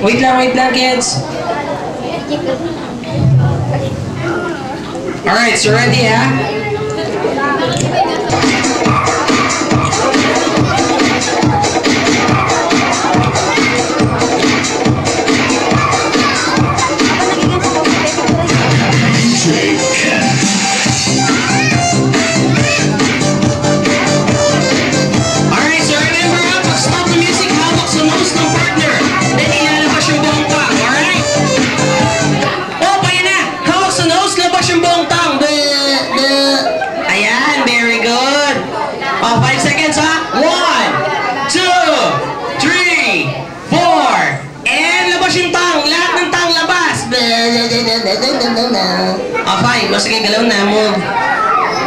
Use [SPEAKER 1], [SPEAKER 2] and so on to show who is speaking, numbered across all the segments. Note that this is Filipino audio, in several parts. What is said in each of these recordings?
[SPEAKER 1] Wait lang, kids. Alright, so ready, ha? Oh, 5 seconds, ha? 1, 2, 3, 4. And labas yung tang. Lahat ng tang labas. Oh, 5. O, sige, galaw na. Move.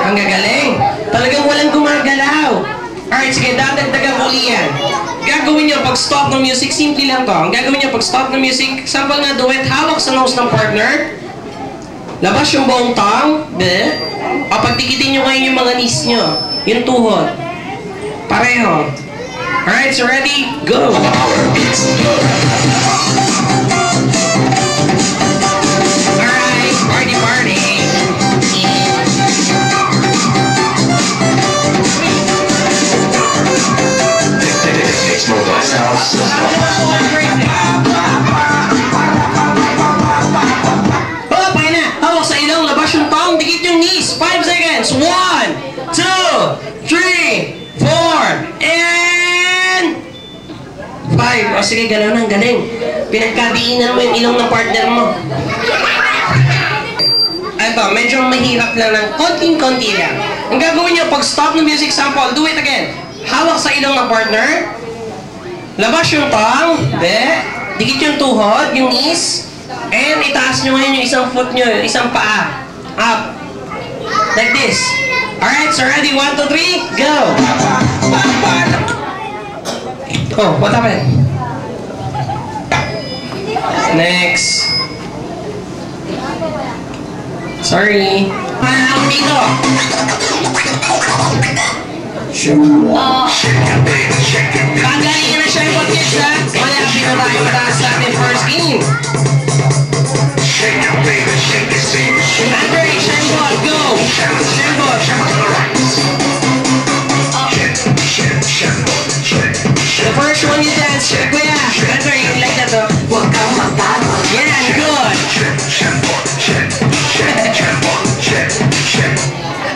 [SPEAKER 1] Ang gagaling. Talagang walang gumagalaw. Alright, sige, dadagdagan ko yan. Gagawin nyo pag stop ng music, simple lang to. Ang gagawin nyo pag stop ng music, sample nga duet, hawak sa nose ng partner. Labas yung buong tang. O, pagtikitin nyo ngayon yung mga knees nyo. Yung tuhod. Pareho. Alright, so ready? Go! Alright, party, party. Oh, pay na! Hawak sa ilong, labas yung tong, dikit yung knees. 5 seconds. 1, 2, 3, 4, and 5. O sige, gano'n ang galing. Pinagkabiinan mo yung ilong ng partner mo. Ito, medyo mahirap lang ng konting-konti lang. Ang gagawin nyo, pag stop ng music sample, do it again. Hawak sa ilong ng partner. Labas yung tong. Dikit yung tuhod, yung knees. And itaas nyo ngayon yung isang foot nyo, isang paa. Up. Like this. Alright, so ready? 1, 2, 3, go! Oh, what happened? Next. Sorry. Ako dito. Pagalingan na siya yung kids, ha? Malapit na tayo mataas sa ating first game. Andre, Shenbot, go! Shenbot. The first one you dance, kuya. Andre, you like that though? Yeah, good.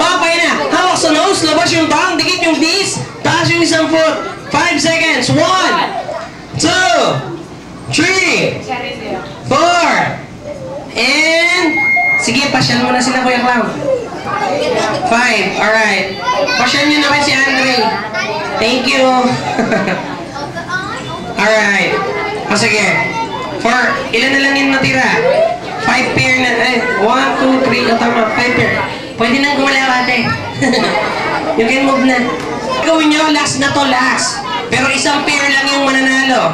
[SPEAKER 1] Okay na. Hawak sa nose, labas yung tongue, dikit yung knees, taas yung isang foot. 5 seconds. 1, 2, 3, 4. And sige, pasyal mo na sila, Kuya Clown. 5, alright. Pasyal nyo naman si Andre. Thank you. Alright. O sige. Ilan na lang yung natira? 5 pair na. 1, 2, 3. O tama, 5 pair. Pwede nang gumalaw, ate. You can move na. Gawin nyo, last na to, last. Pero isang pair lang yung mananalo.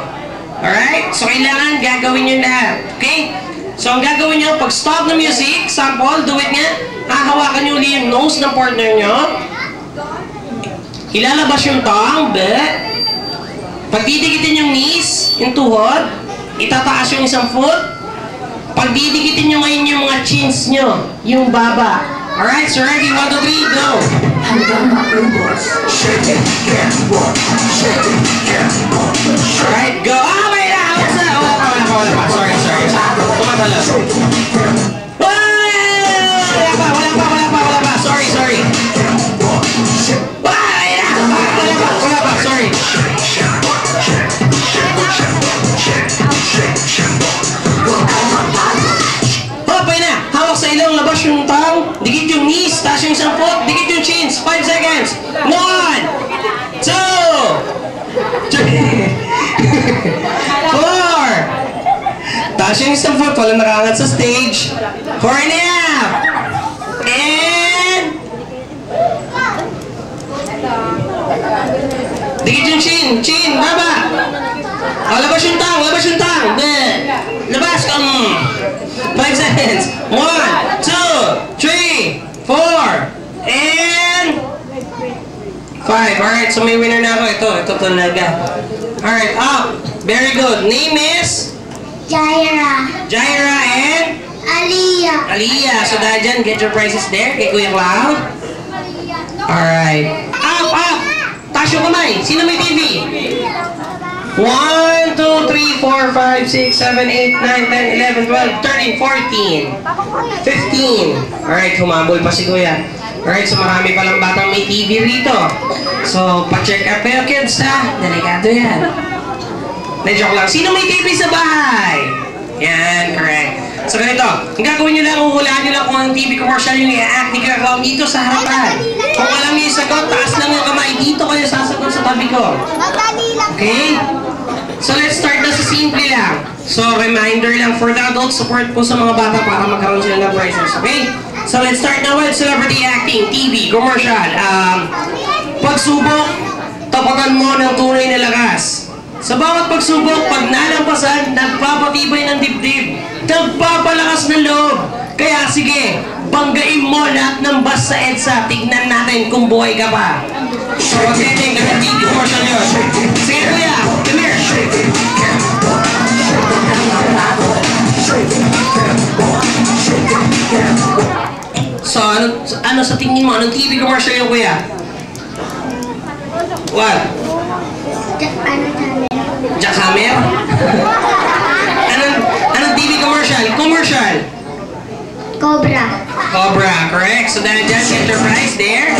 [SPEAKER 1] Alright? So kailangan gagawin nyo lahat. Okay? So, ang gagawin nyo, pag stop ng music, sample, do it nga, hahawakan nyo ulit yung nose ng partner nyo. Ilalabas yung tongue, pagdidikitin yung knees, yung tuhod, itataas yung isang foot, pagdidikitin nyo ngayon yung mga chins nyo, yung baba. Alright, so ready, 1, 2, 3, go! Alright, go! Ah, wait na! Wala pa. Sorry. Tumatala. Wala pa. Sorry. Wala pa. Sorry. Okay na. Hawak sa ilong, labas yung tongue, dikit yung knees, taas yung isang foot, dikit yung chins. 5 seconds. 1, 2, 3, 4. Taas yung isang foot, walang nakaangat sa stage. 4 and a half. And dikit yung chin, baba. O, labas yung tongue. Labas. 5 seconds. 1, 2, 3, 4. And 5. Alright, so may winner na ako. Ito talaga. Alright, up. Very good. Name is?
[SPEAKER 2] Jaira.
[SPEAKER 1] Jaira and? Aliyah. So dahil dyan, get your prizes there kay Kuya Cloud. Alright. Up. Taas yung kamay. Sino may TV? 1, 2, 3, 4, 5, 6, 7, 8, 9, 10, 11, 12, 13, 14, 15. Alright, humabol pa si Kuya. Alright, so marami palang batang may TV rito. So, pa-check up kayo kids ha. Delikado yan. Na-joke lang. Sino may TV sa bahay? Yan, correct. So ganito, ang gagawin nyo lang, uhulaan nyo lang kung ang TV commercial yung i-act ni Kuya Cloud dito sa harapan. Kung alam nyo yung sagot, taas lang yung kamay. Dito kayo sasagot sa tabi ko. Okay? So let's start na sa simple lang. So reminder lang for the adult, support po sa mga bata para magkaroon sila ng prizes. Okay? So let's start now with celebrity acting, TV, commercial. Pagsubok, tapatan mo ng tunay na lakas. Sa bawat pagsubok, pag nalampasan, nagpapatibay ng dibdib, nagpapalakas ng loob. Kaya sige, banggain mo lahat ng bus sa EDSA. Tignan natin kung buhay ka pa. So, okay, ganun TV commercial yun. Sige Kuya, come here. So, ano sa tingin mo? Anong TV commercial yun, Kuya? What? Jackhammer? Anong TV commercial? Commercial? Cobra, correct. So dahil dyan, get your prize there.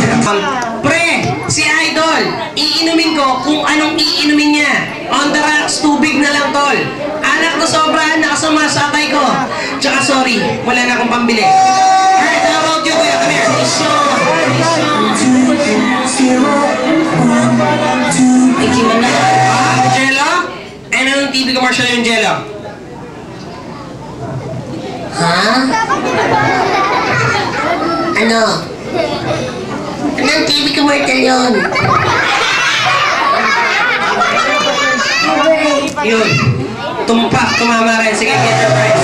[SPEAKER 1] Pre, si Idol, iinumin ko kung anong iinumin niya. On the rocks, tubig na lang, tol. Anak ko sobra, nakasama sa atay ko. Tsaka sorry, wala na akong pambili. Alright, how about you, Kuya? Come here. Jello? Anong TV commercial yung Jello? Ano? Anong TV commercial yun? Yun. Tumama rin. Sige, get your prize.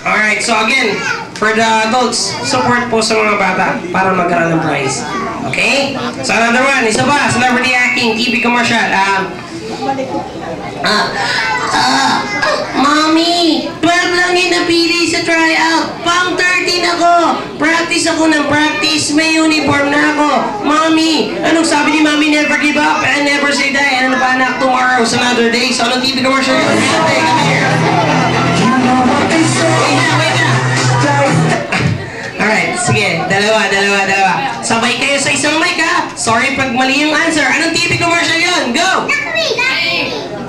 [SPEAKER 1] Alright, so again, for the adults, support po sa mga bata para magkaroon ng prize. Okay? So another one, isa ba? Celebrity acting, TV commercial. Mommy, 12 lang yung napili sa tryout. Pang 13 ako. Practice ako ng practice. May uniform na ako. Mommy, anong sabi ni Mommy? Never give up and never say die. Ano pa anak? Tomorrow's another day. So anong TV commercial yun? Hey, come here. Wait na. Alright, sige. Dalawa. Sabay kayo sa isang mic ha. Sorry pag mali yung answer. Anong TV commercial yun? Go!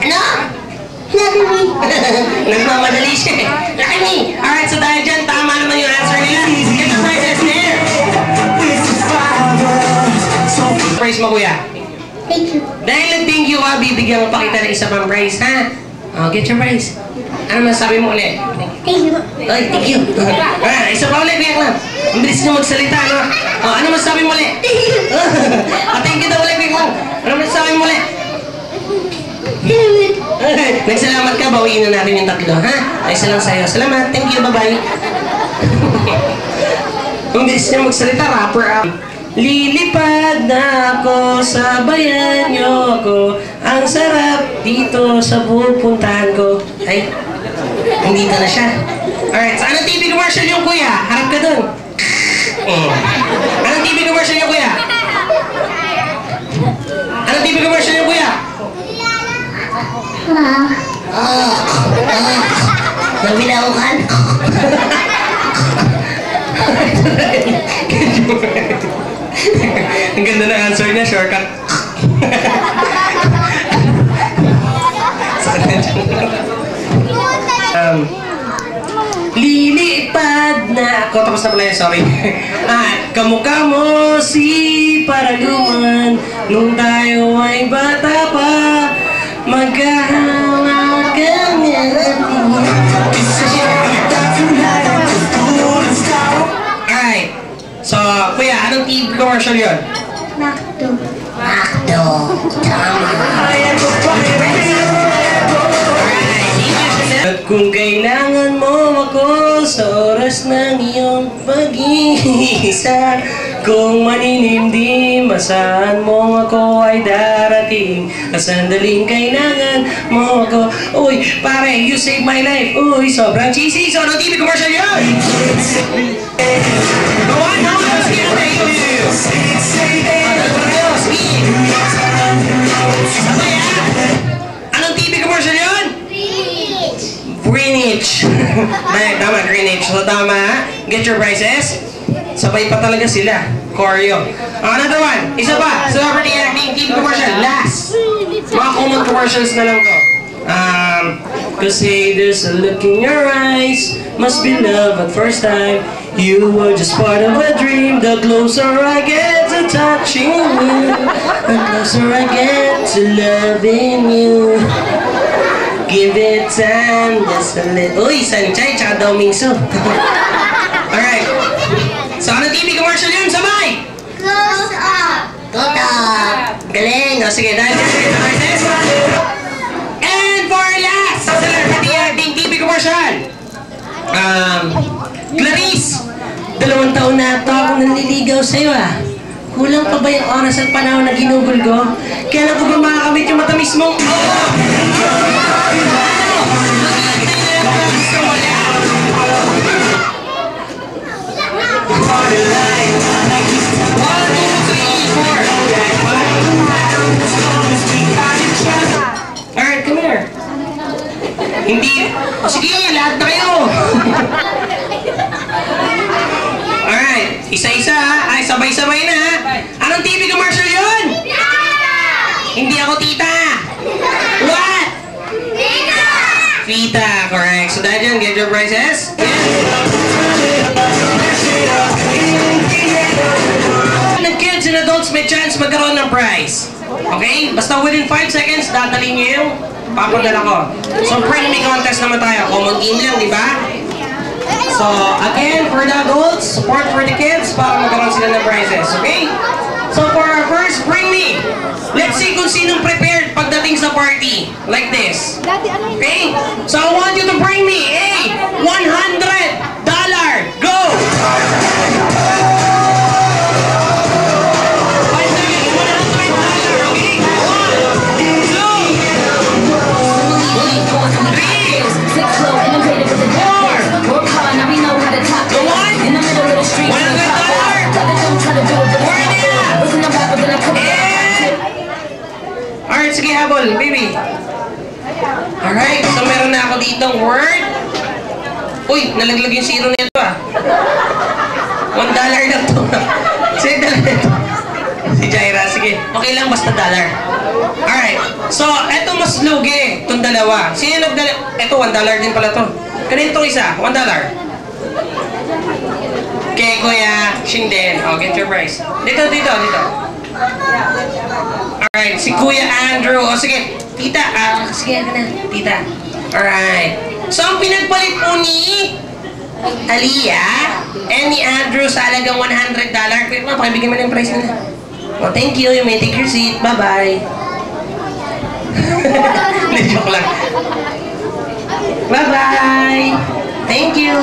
[SPEAKER 1] Ano? Nagmamadali siya eh. Lucky me! Alright, so dahil dyan, tama naman yung answer nila. Get the prizes there! Praise mo, Kuya.
[SPEAKER 2] Thank you.
[SPEAKER 1] Dahil nag-thank you ka, bibigyan pa kita ng isa pang prize, ha? Oh, get your prize. Ano masabi mo ulit?
[SPEAKER 2] Thank you.
[SPEAKER 1] Ay, thank you. Isa pa ulit, Kuya Cloud. Ang bilis niyo magsalita, no? Oh, ano masabi mo ulit? Thank you daw ulit, Kuya Cloud. Ano masabi mo ulit? Nagsalamat ka, bawiin na natin yung tatlo, ha? Ay, isa lang sa'yo. Salamat, thank you, bye-bye. Ang bilis niya magsalita, rapper up. Lilipad na ako, sabayan niyo ako. Ang sarap dito sa pupuntahan ko. Ay, hindi na siya. Alright, so anong TV commercial yung Kuya? Harap ka dun. Anong TV commercial yung Kuya? Anong TV commercial yung Kuya?
[SPEAKER 2] Nabilaukan.
[SPEAKER 1] Ang ganda ng answer niya, shortcut. Lilipad na ako. Tapos na pala yun, sorry. Kamukha mo si Paraluman nung tayo ay bata pa. Magkahawak kami. Alright. So, Kuya, anong TV commercial yun?
[SPEAKER 2] Macdo.
[SPEAKER 1] At kung kailangan mo ako sa oras ng iyong pag-iisa, Kung maninimdim, asahan mo ako ay darating. At sandaling kailangan mo ako. Uy, pare, you saved my life. Uy, sobrang cheesy. So, anong TV commercial yun? Go on, no? Sige, sabay, anong TV commercial yun? Greenwich. Tama, Greenwich. So, tama. Get your prizes. Sabay pa talaga sila. Choreo. Another one. Isa pa. Celebrity acting TV commercial. Last. Mga common commercials na lang to. Cause hey, there's a look in your eyes. Must be love at first time. You were just part of a dream. The closer I get to touching you, the closer I get to loving you. Give it time, just a little. Uy, Sanchay, tsaka Domingso. Alright. So, ano TV commercial yun? Sabay!
[SPEAKER 2] Close up.
[SPEAKER 1] Galing. O, sige, dahil and for last, celebrity acting TV commercial. Clarice, 2 taon na ito akong nanliligaw sa'yo Kulang pa ba yung oras at panahon na ginugol ko? Kailan ko ba makakamit yung matamis mong... Alright, come here. Hindi. O sige, lahat na kayo. Alright, isa-isa Ay, sabay-sabay na Anong TV commercial yun? Hindi ako tita. What? Tita, correct. So dahil dyan, get your prizes. Ng kids and adults may chance magkaroon ng prize. Okay? Basta within 5 seconds, dadalhin nyo yung papadala ko. So, bring me contest naman tayo. Common game lang, di ba? So, again, for the adults, support for the kids para magkaroon sila ng prizes. Okay? So, for our first bring me, let's see kung sinong prepared pagdating sa party. Like this. Okay? So, I want you to bring me a $100. Go! Alright, sige, habol, baby. Alright, so meron na ako ditong word. Uy, nalaglag yung zero nito $1 na to. Sige, si Jaira, sige. Okay lang, basta dollar. Alright, so, eto mas lugi, itong dalawa. Sino nagdala? Eto, $1 din pala to. Kanina itong isa, $1. Okay, Kuya Shinden. Oh, get your prize. Dito. Alright, si Kuya Andrew. O, sige. Tita. Sige, na. Tita. Alright. So, ang pinagpalit po ni Aliyah and ni Andrew sa halagang $100. Kuya, pakibigyan mo ng prize nila. Oh, thank you. You may take your seat. Bye-bye. Joke lang. Bye-bye. Thank you.